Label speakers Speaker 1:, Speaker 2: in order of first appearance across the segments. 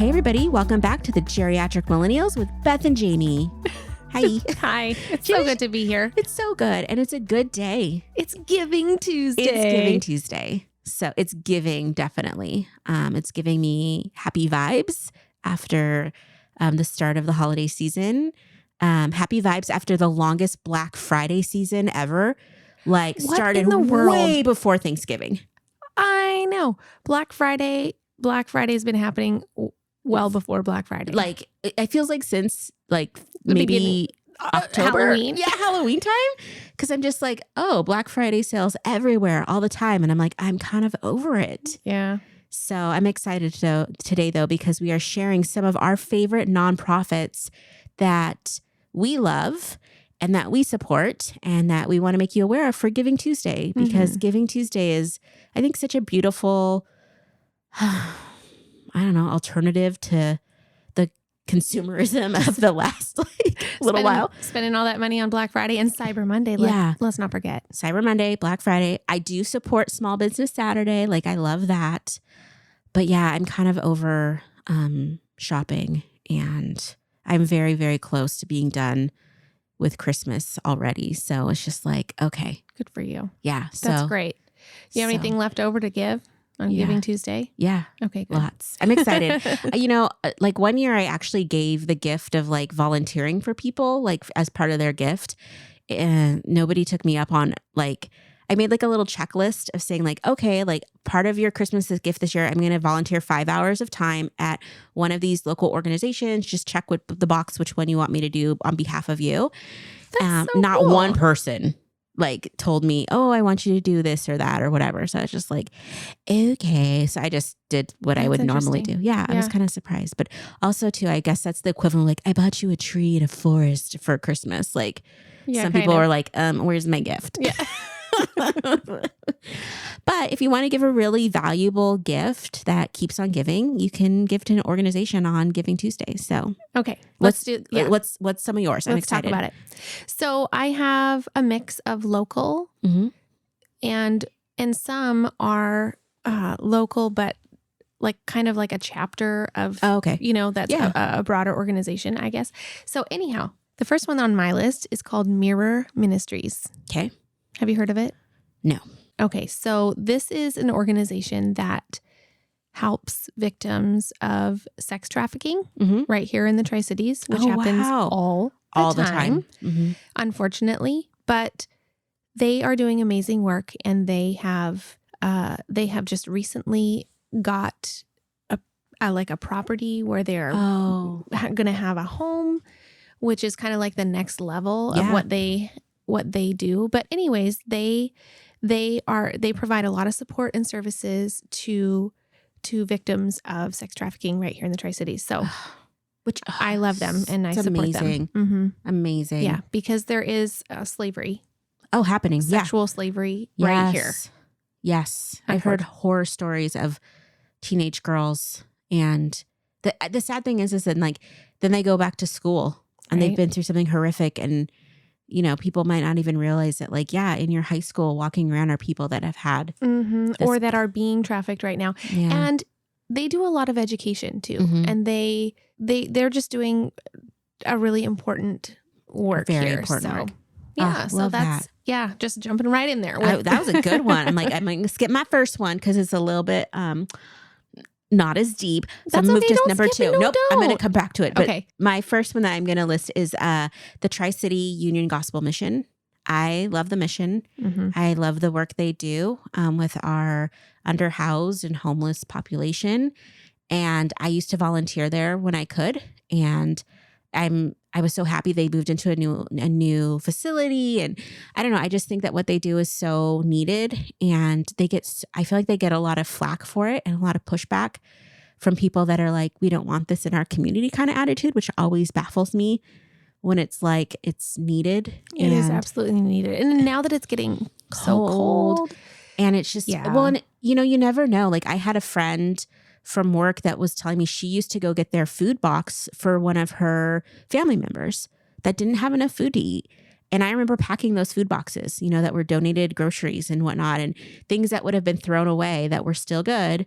Speaker 1: Hey, everybody. Welcome back to the Geriatric Millennials with Beth and Jamie. Hi.
Speaker 2: Hi. It's so good to be here.
Speaker 1: It's so good. And it's a good day.
Speaker 2: It's Giving Tuesday.
Speaker 1: It's Giving Tuesday. So it's giving, definitely. It's giving me happy vibes after the start of the holiday season. Happy vibes after the longest Black Friday season ever. Like
Speaker 2: What
Speaker 1: started
Speaker 2: in the world?
Speaker 1: way before Thanksgiving.
Speaker 2: I know. Black Friday's been happening well before Black Friday.
Speaker 1: Like it feels like since like
Speaker 2: The
Speaker 1: maybe
Speaker 2: beginning.
Speaker 1: October.
Speaker 2: Halloween.
Speaker 1: Yeah, Halloween time. Because I'm just like, oh, Black Friday sales everywhere all the time. And I'm like, I'm kind of over it.
Speaker 2: Yeah.
Speaker 1: So I'm excited today, though, because we are sharing some of our favorite nonprofits that we love and that we support and that we want to make you aware of for Giving Tuesday. Because Giving Tuesday is, I think, such a beautiful, alternative to the consumerism of the last little while.
Speaker 2: Spending all that money on Black Friday and Cyber Monday. Let's not forget.
Speaker 1: Cyber Monday, Black Friday. I do support Small Business Saturday. Like, I love that. But yeah, I'm kind of over shopping, and I'm very, very close to being done with Christmas already. So it's just like, okay.
Speaker 2: Good for you.
Speaker 1: Yeah.
Speaker 2: That's great. Do you have anything left over to give on Giving Tuesday?
Speaker 1: Yeah.
Speaker 2: Okay, good.
Speaker 1: Lots. I'm excited. Like one year I actually gave the gift of like volunteering for people, like as part of their gift. And nobody took me up on like, I made like a little checklist of saying like, okay, like part of your Christmas gift this year, I'm going to volunteer 5 hours of time at one of these local organizations. Just check with the box, which one you want me to do on behalf of you.
Speaker 2: That's so
Speaker 1: not
Speaker 2: cool.
Speaker 1: one person like told me, oh, I want you to do this or that or whatever. So I was just like, okay. So I just did what I would normally do. Yeah, I was kind of surprised. But also too, I guess that's the equivalent of like, I bought you a tree in a forest for Christmas. Like some people are like, where's my gift?
Speaker 2: Yeah.
Speaker 1: But if you want to give a really valuable gift that keeps on giving, you can give to an organization on Giving Tuesday. So
Speaker 2: Okay.
Speaker 1: what's some of yours? I'm
Speaker 2: Let's
Speaker 1: excited.
Speaker 2: talk about it. So I have a mix of local and some are local, but like kind of like a chapter of, that's a broader organization, I guess. So anyhow, the first one on my list is called Mirror Ministries.
Speaker 1: Okay.
Speaker 2: Have you heard of it?
Speaker 1: No.
Speaker 2: Okay. So this is an organization that helps victims of sex trafficking right here in the Tri-Cities, which happens all the time. Unfortunately. But they are doing amazing work, and they have just recently got a property where they're going to have a home, which is kind of like the next level of what they do. But anyways, they provide a lot of support and services to victims of sex trafficking right here in the Tri-Cities. So which I love them and I support them.
Speaker 1: Amazing.
Speaker 2: Yeah, because there is slavery.
Speaker 1: Oh, happening.
Speaker 2: Sexual slavery right here.
Speaker 1: Yes. I've heard horror stories of teenage girls, and the sad thing is that like then they go back to school and they've been through something horrific, and people might not even realize that like, in your high school walking around are people that have had
Speaker 2: or that are being trafficked right now. Yeah. And they do a lot of education too. And they're just doing a really important work
Speaker 1: Very
Speaker 2: here.
Speaker 1: important work.
Speaker 2: Yeah. So that's, just jumping right in there.
Speaker 1: That was a good one. I'm like, I'm going to skip my first one because it's a little bit, not as deep. So
Speaker 2: That's
Speaker 1: move
Speaker 2: okay.
Speaker 1: to number 2. Nope. I'm going to come back to it. But
Speaker 2: okay.
Speaker 1: My first one that I'm going to list is the Tri-City Union Gospel Mission. I love the mission. I love the work they do with our underhoused and homeless population. And I used to volunteer there when I could. And I was so happy they moved into a new facility. And I don't know, I just think that what they do is so needed, and I feel like they get a lot of flack for it and a lot of pushback from people that are like, we don't want this in our community kind of attitude, which always baffles me when it's like it's needed.
Speaker 2: It is absolutely needed. And now that it's getting so cold
Speaker 1: and it's just, and you never know. Like I had a friend from work that was telling me she used to go get their food box for one of her family members that didn't have enough food to eat. And I remember packing those food boxes, that were donated groceries and whatnot, and things that would have been thrown away that were still good.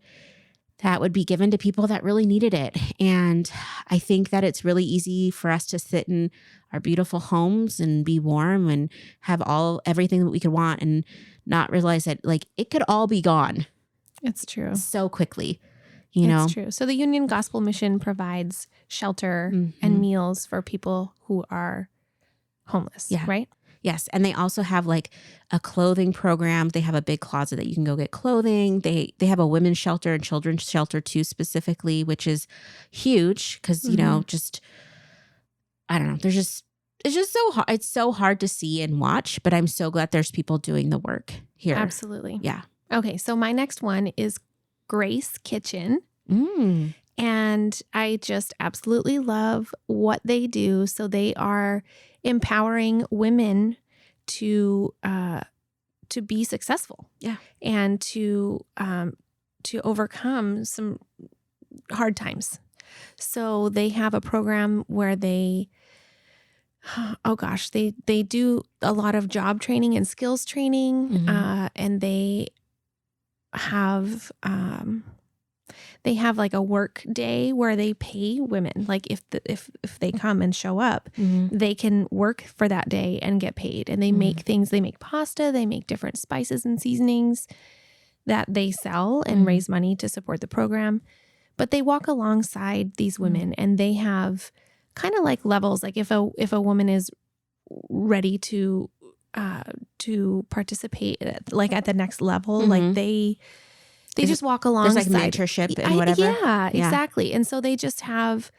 Speaker 1: that would be given to people that really needed it. And I think that it's really easy for us to sit in our beautiful homes and be warm and have everything that we could want and not realize that like it could all be gone.
Speaker 2: It's true.
Speaker 1: So quickly, you know.
Speaker 2: It's true. So the Union Gospel Mission provides shelter and meals for people who are homeless, right?
Speaker 1: Yes. And they also have like a clothing program. They have a big closet that you can go get clothing. They have a women's shelter and children's shelter too, specifically, which is huge because, you know, just, I don't know. It's just so hard. It's so hard to see and watch, but I'm so glad there's people doing the work here.
Speaker 2: Absolutely.
Speaker 1: Yeah.
Speaker 2: Okay. So my next one is Grace Kitchen. And I just absolutely love what they do. So they are empowering women to be successful, and to overcome some hard times. So they have a program where they do a lot of job training and skills training, and they have like a work day where they pay women. Like if they come and show up, they can work for that day and get paid. And they make things. They make pasta. They make different spices and seasonings that they sell and raise money to support the program. But they walk alongside these women, and they have kind of like levels. Like if a woman is ready to participate at the next level, like they just walk alongside.
Speaker 1: There's like mentorship and whatever.
Speaker 2: Yeah, exactly. And so they just have,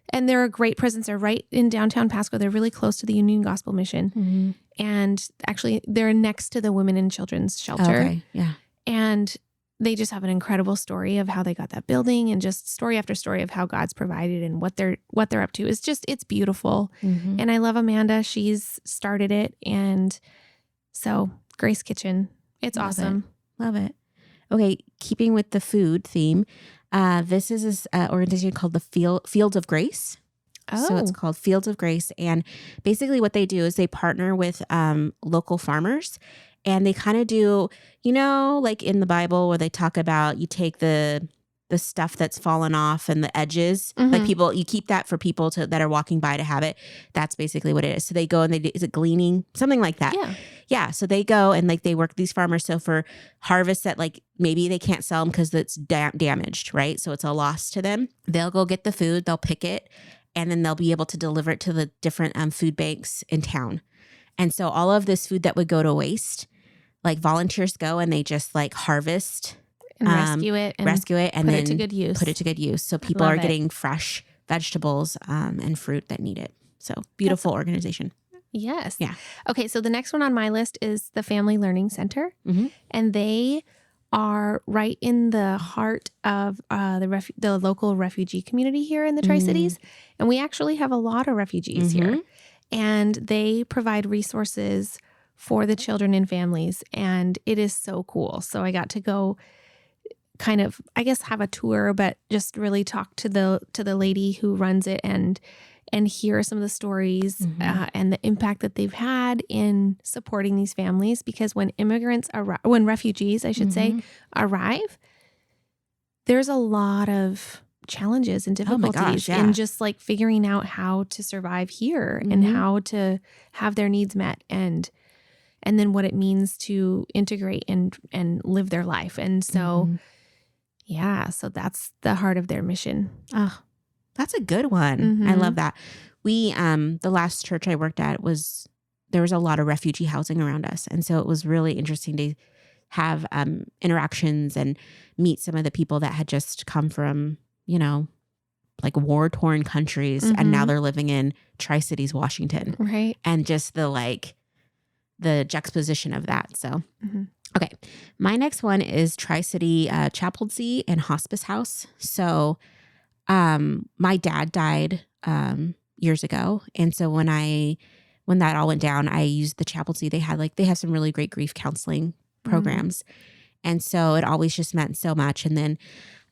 Speaker 2: and they're a great presence. They're right in downtown Pasco. They're really close to the Union Gospel Mission. And actually they're next to the Women and Children's Shelter.
Speaker 1: Okay, yeah.
Speaker 2: And they just have an incredible story of how they got that building, and just story after story of how God's provided and what they're up to. It's beautiful. And I love Amanda. She's started it. And so Grace Kitchen, it's awesome.
Speaker 1: Love it. Okay, keeping with the food theme, this is this organization called the Fields of Grace.
Speaker 2: Oh.
Speaker 1: So it's called Fields of Grace. And basically what they do is they partner with local farmers, and they kind of do, you know, like in the Bible where they talk about you take the stuff that's fallen off and the edges, like you keep that for people that are walking by to have it. That's basically what it is. So they go and is it gleaning? Something like that. Yeah. So they go and like they work these farmers. So for harvests that like maybe they can't sell them because it's damaged, right? So it's a loss to them. They'll go get the food, they'll pick it, and then they'll be able to deliver it to the different food banks in town. And so all of this food that would go to waste, like volunteers go and they just like harvest
Speaker 2: and rescue it and
Speaker 1: put
Speaker 2: it
Speaker 1: then
Speaker 2: to good use.
Speaker 1: Put it to good use. So people are getting fresh vegetables and fruit that need it. So beautiful organization.
Speaker 2: Yes.
Speaker 1: Yeah.
Speaker 2: Okay. So the next one on my list is the Family Learning Center. And they are right in the heart of the local refugee community here in the Tri-Cities. And we actually have a lot of refugees here. And they provide resources for the children and families. And it is so cool. So I got to go kind of, I guess, have a tour, but just really talk to the lady who runs it and hear some of the stories and the impact that they've had in supporting these families. Because when refugees, I should say, arrive, there's a lot of challenges and difficulties in just like figuring out how to survive here and how to have their needs met and then what it means to integrate and live their life. And so, so that's the heart of their mission.
Speaker 1: Oh, that's a good one. I love that. We, the last church I worked at there was a lot of refugee housing around us. And so it was really interesting to have interactions and meet some of the people that had just come from, you know, like war-torn countries. And now they're living in Tri-Cities, Washington.
Speaker 2: Right.
Speaker 1: And just the juxtaposition of that. So, okay. My next one is Tri-City Chaplaincy and Hospice House. So, my dad died years ago. And so when that all went down, I used the chaplaincy. They have some really great grief counseling programs. And so it always just meant so much. And then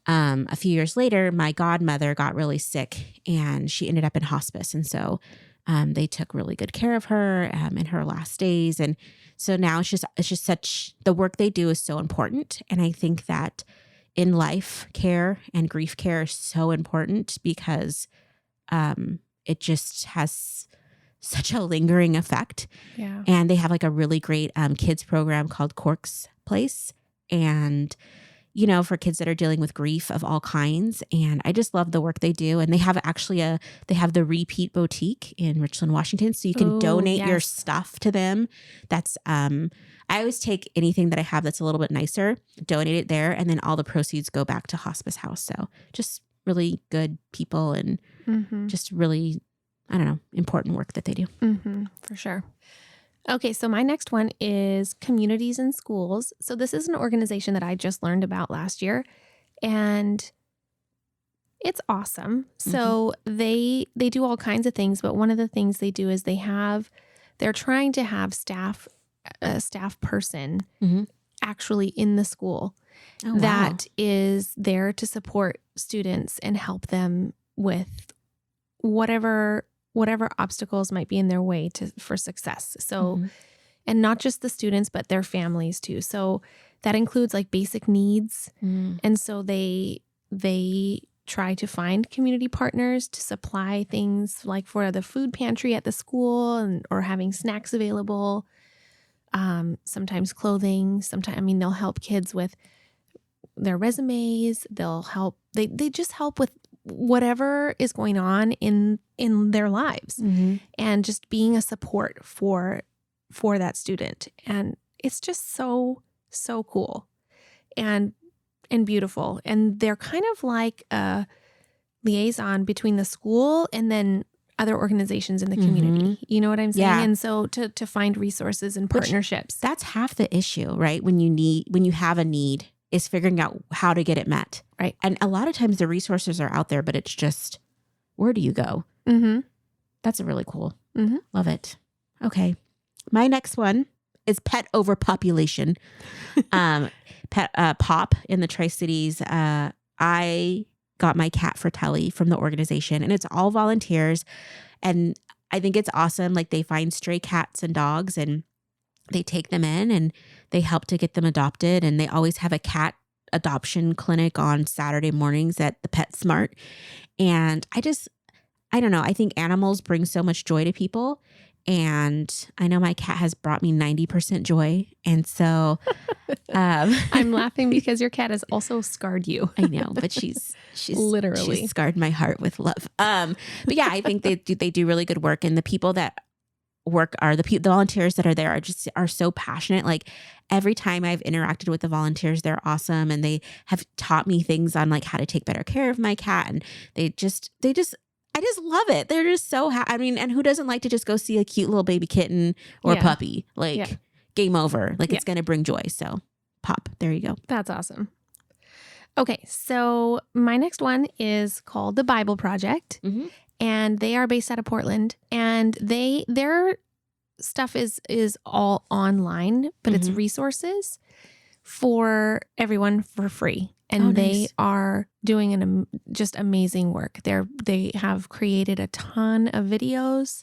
Speaker 1: a few years later, my godmother got really sick and she ended up in hospice. And so they took really good care of her in her last days. And so now it's just such, the work they do is so important. And I think that in life care and grief care is so important because it just has such a lingering effect.
Speaker 2: Yeah.
Speaker 1: And they have like a really great kids program called Cork's Place. And, you know, for kids that are dealing with grief of all kinds. And I just love the work they do. And they have they have the Repeat Boutique in Richland, Washington. So you can donate your stuff to them. That's, I always take anything that I have that's a little bit nicer, donate it there. And then all the proceeds go back to Hospice House. So just really good people and just really, I don't know, important work that they do.
Speaker 2: For sure. Okay, so my next one is Communities in Schools. So this is an organization that I just learned about last year, and it's awesome. So they do all kinds of things, but one of the things they do is they're trying to have a staff person actually in the school that is there to support students and help them with whatever obstacles might be in their way for success. So, and not just the students, but their families too. So that includes like basic needs. And so they try to find community partners to supply things like for the food pantry at the school or having snacks available. Sometimes clothing, they'll help kids with their resumes. They'll help, they just help with whatever is going on in their lives and just being a support for that student. And it's just so cool and beautiful. And they're kind of like a liaison between the school and then other organizations in the community. You know what I'm saying?
Speaker 1: Yeah.
Speaker 2: And so to find resources and partnerships.
Speaker 1: That's half the issue, right? When you have a need, is figuring out how to get it met.
Speaker 2: Right.
Speaker 1: And a lot of times the resources are out there, but it's just, where do you go? That's really cool. Love it. Okay. My next one is pet overpopulation. POP in the Tri-Cities. I got my cat Fratelli from the organization, and it's all volunteers. And I think it's awesome. Like, they find stray cats and dogs and they take them in and they help to get them adopted. And they always have a cat adoption clinic on Saturday mornings at the PetSmart. And I don't know. I think animals bring so much joy to people. And I know my cat has brought me 90% joy. And so
Speaker 2: I'm laughing because your cat has also scarred you.
Speaker 1: I know, but she's
Speaker 2: literally
Speaker 1: she's scarred my heart with love. But yeah, I think they do really good work. And the people that work are the volunteers that are there are so passionate. Like, every time I've interacted with the volunteers, they're awesome. And they have taught me things on like how to take better care of my cat. And I just love it. They're just so happy. And who doesn't like to just go see a cute little baby kitten or puppy? Like, game over. Like, it's going to bring joy. So POP, there you go.
Speaker 2: That's awesome. Okay. So my next one is called the Bible Project. And they are based out of Portland, and their stuff is all online, but it's resources for everyone for free. And they are doing just amazing work. They have created a ton of videos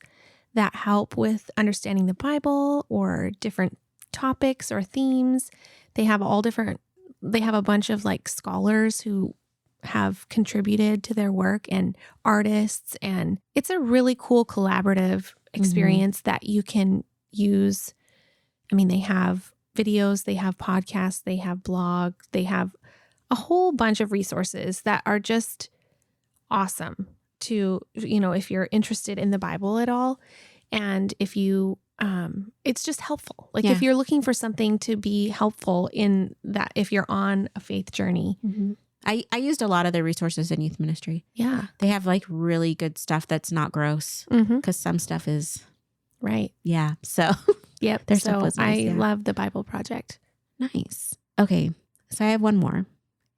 Speaker 2: that help with understanding the Bible or different topics or themes. They have a bunch of like scholars who have contributed to their work and artists. And it's a really cool collaborative experience that you can use. I mean, they have videos, they have podcasts, they have blogs, they have a whole bunch of resources that are just awesome to, if you're interested in the Bible at all. And if you, it's just helpful. Like, if you're looking for something to be helpful in that, if you're on a faith journey.
Speaker 1: I used a lot of their resources in youth ministry.
Speaker 2: Yeah.
Speaker 1: They have like really good stuff that's not gross, because some stuff is.
Speaker 2: Right.
Speaker 1: Yeah. So.
Speaker 2: Yep. So I love the Bible Project.
Speaker 1: Nice. Okay. So I have one more,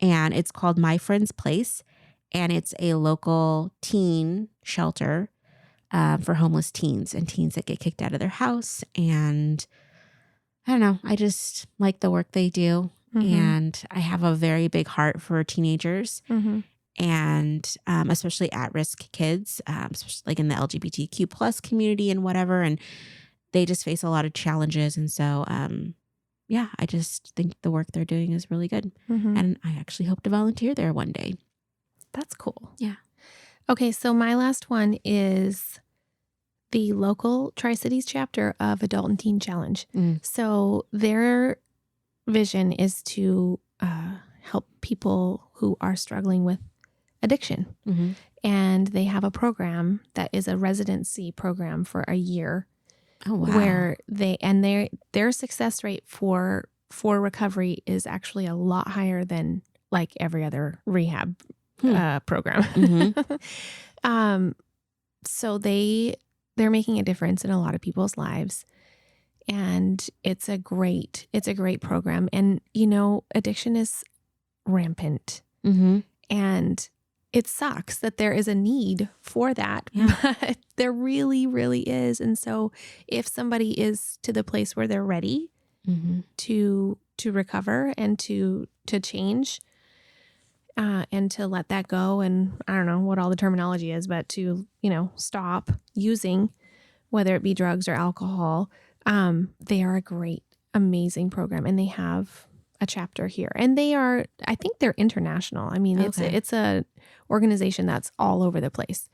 Speaker 1: and it's called My Friend's Place, and it's a local teen shelter for homeless teens and teens that get kicked out of their house. And I don't know. I just like the work they do. And I have a very big heart for teenagers and especially at-risk kids, especially like in the LGBTQ plus community and whatever. And they just face a lot of challenges. And so yeah, I just think the work they're doing is really good. And I actually hope to volunteer there one day.
Speaker 2: That's cool.
Speaker 1: Yeah.
Speaker 2: Okay, so my last one is the local Tri-Cities chapter of Adult and Teen Challenge. So their vision is to help people who are struggling with addiction. And they have a program that is a residency program for a year.
Speaker 1: Oh, wow.
Speaker 2: Where their success rate for recovery is actually a lot higher than like every other rehab program. So they're making a difference in a lot of people's lives. And it's a great program. And, addiction is rampant. And it sucks that there is a need for that, but there really, really is. And so if somebody is to the place where they're ready to recover and to change and to let that go, and I don't know what all the terminology is, but to, stop using, whether it be drugs or alcohol, they are a great, amazing program. And they have a chapter here, and I think they're international. I mean, it's a organization that's all over the place,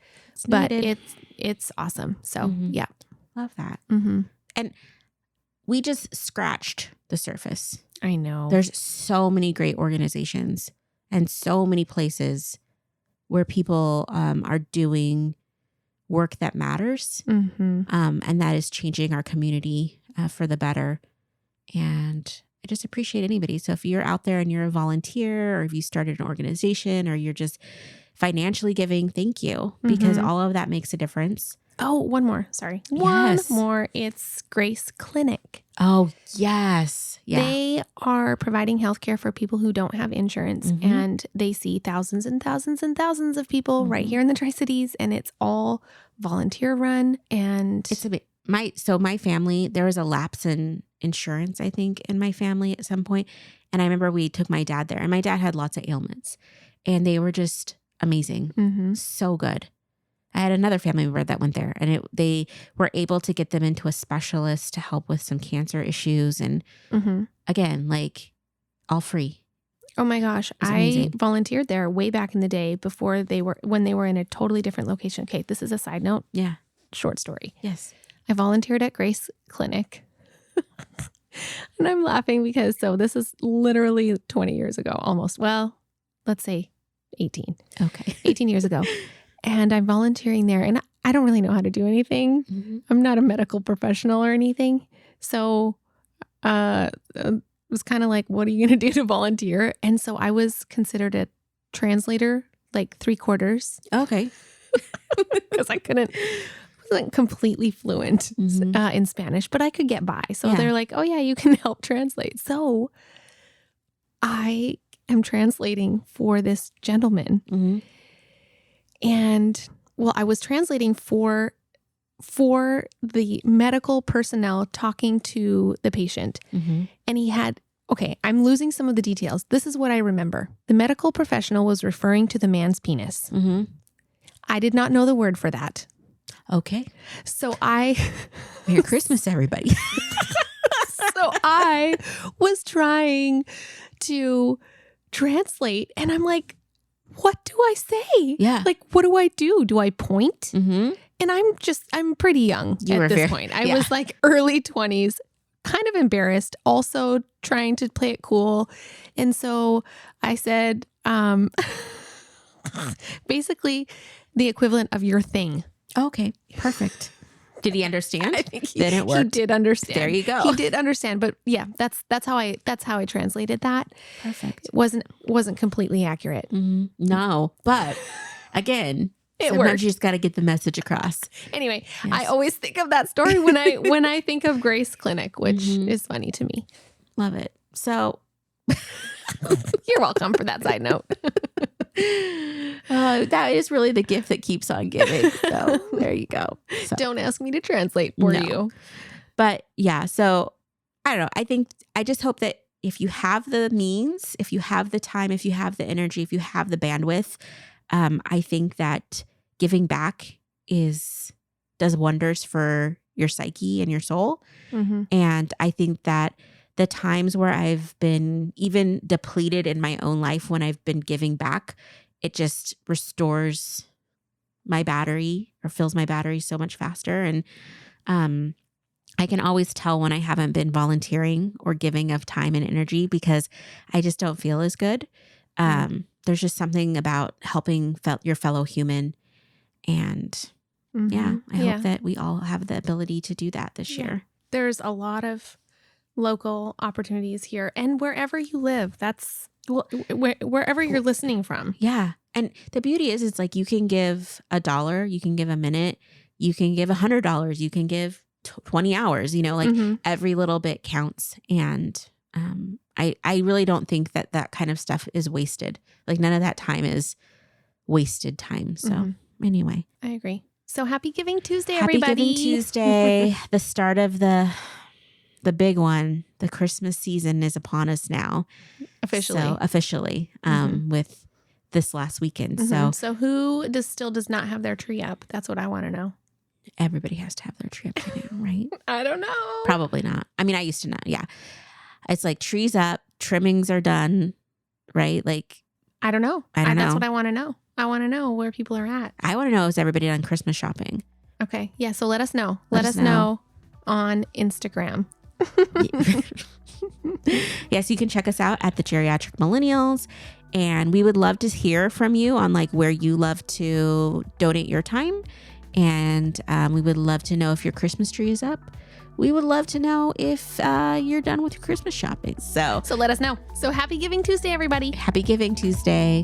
Speaker 2: but it's awesome. So yeah,
Speaker 1: love that. And we just scratched the surface.
Speaker 2: I know
Speaker 1: there's so many great organizations and so many places where people are doing work that matters, and that is changing our community for the better. And I just appreciate anybody. So if you're out there and you're a volunteer, or if you started an organization, or you're just financially giving, thank you, because all of that makes a difference.
Speaker 2: Oh, one more. Sorry.
Speaker 1: Yes.
Speaker 2: One more. It's Grace Clinic.
Speaker 1: Oh, yes. Yeah.
Speaker 2: They are providing healthcare for people who don't have insurance, and they see thousands and thousands and thousands of people right here in the Tri-Cities, and it's all volunteer run. And
Speaker 1: it's my family, there was a lapse in insurance, I think, in my family at some point. And I remember we took my dad there, and my dad had lots of ailments, and they were just amazing. So good. I had another family member that went there, and they were able to get them into a specialist to help with some cancer issues. And again, like all free.
Speaker 2: Oh my gosh. I volunteered there way back in the day when they were in a totally different location. Okay. This is a side note.
Speaker 1: Yeah.
Speaker 2: Short story.
Speaker 1: Yes.
Speaker 2: I volunteered at Grace Clinic. And I'm laughing because this is literally 20 years ago, almost. Well, let's say 18.
Speaker 1: Okay.
Speaker 2: 18 years ago. And I'm volunteering there, and I don't really know how to do anything. I'm not a medical professional or anything. So it was kind of like, what are you going to do to volunteer? And so I was considered a translator, like 3/4.
Speaker 1: Okay.
Speaker 2: Because I wasn't completely fluent in Spanish, but I could get by. So they're like, oh yeah, you can help translate. So I am translating for this gentleman. And I was translating for the medical personnel talking to the patient. And he had, I'm losing some of the details. This is what I remember. The medical professional was referring to the man's penis. I did not know the word for that.
Speaker 1: Okay.
Speaker 2: So
Speaker 1: Merry Christmas, everybody.
Speaker 2: So I was trying to translate, and I'm like, what do I say?
Speaker 1: Yeah.
Speaker 2: Like, what do I do? Do I point? And I'm pretty young at this point. I was like early 20s, kind of embarrassed, also trying to play it cool. And so I said, basically the equivalent of your thing.
Speaker 1: Okay. Perfect. Did he understand?
Speaker 2: I think
Speaker 1: then it worked.
Speaker 2: He did understand.
Speaker 1: There you go.
Speaker 2: He did understand, but yeah, that's how I translated that.
Speaker 1: Perfect.
Speaker 2: It wasn't completely accurate.
Speaker 1: No, but again, sometimes you just got to get the message across.
Speaker 2: Anyway, I always think of that story when I think of Grace Clinic, which is funny to me.
Speaker 1: Love it. So
Speaker 2: you're welcome for that side note.
Speaker 1: That is really the gift that keeps on giving. So there you go. So.
Speaker 2: Don't ask me to translate for you.
Speaker 1: But yeah, so I don't know. I just hope that if you have the means, if you have the time, if you have the energy, if you have the bandwidth, I think that giving back does wonders for your psyche and your soul. And I think that the times where I've been even depleted in my own life when I've been giving back, it just restores my battery or fills my battery so much faster. And I can always tell when I haven't been volunteering or giving of time and energy because I just don't feel as good. There's just something about helping your fellow human. And I hope that we all have the ability to do that this year.
Speaker 2: There's a lot of local opportunities here and wherever you live. That's wherever you're listening from.
Speaker 1: Yeah. And the beauty is, it's like you can give $1, you can give a minute, you can give $100, you can give 20 hours, every little bit counts. And I really don't think that kind of stuff is wasted. Like none of that time is wasted time. So anyway.
Speaker 2: I agree. So happy Giving Tuesday, everybody.
Speaker 1: Happy Giving Tuesday. The start of the big one. The Christmas season is upon us now. Officially. With this last weekend.
Speaker 2: So who still does not have their tree up? That's what I want to know.
Speaker 1: Everybody has to have their tree up by now, right?
Speaker 2: I don't know.
Speaker 1: Probably not. I mean, I used to not. Yeah. It's like trees up, trimmings are done, right? Like,
Speaker 2: I don't know. That's what I want to know. I want to know where people are at.
Speaker 1: I want to know, is everybody done Christmas shopping?
Speaker 2: Okay. Yeah. So let us know. Let us know on Instagram.
Speaker 1: Yes, you can check us out at the Geriatric Millennials. And we would love to hear from you on like where you love to donate your time. And we would love to know if your Christmas tree is up. We would love to know if you're done with your Christmas shopping. So
Speaker 2: let us know. So happy Giving Tuesday, everybody.
Speaker 1: Happy Giving Tuesday.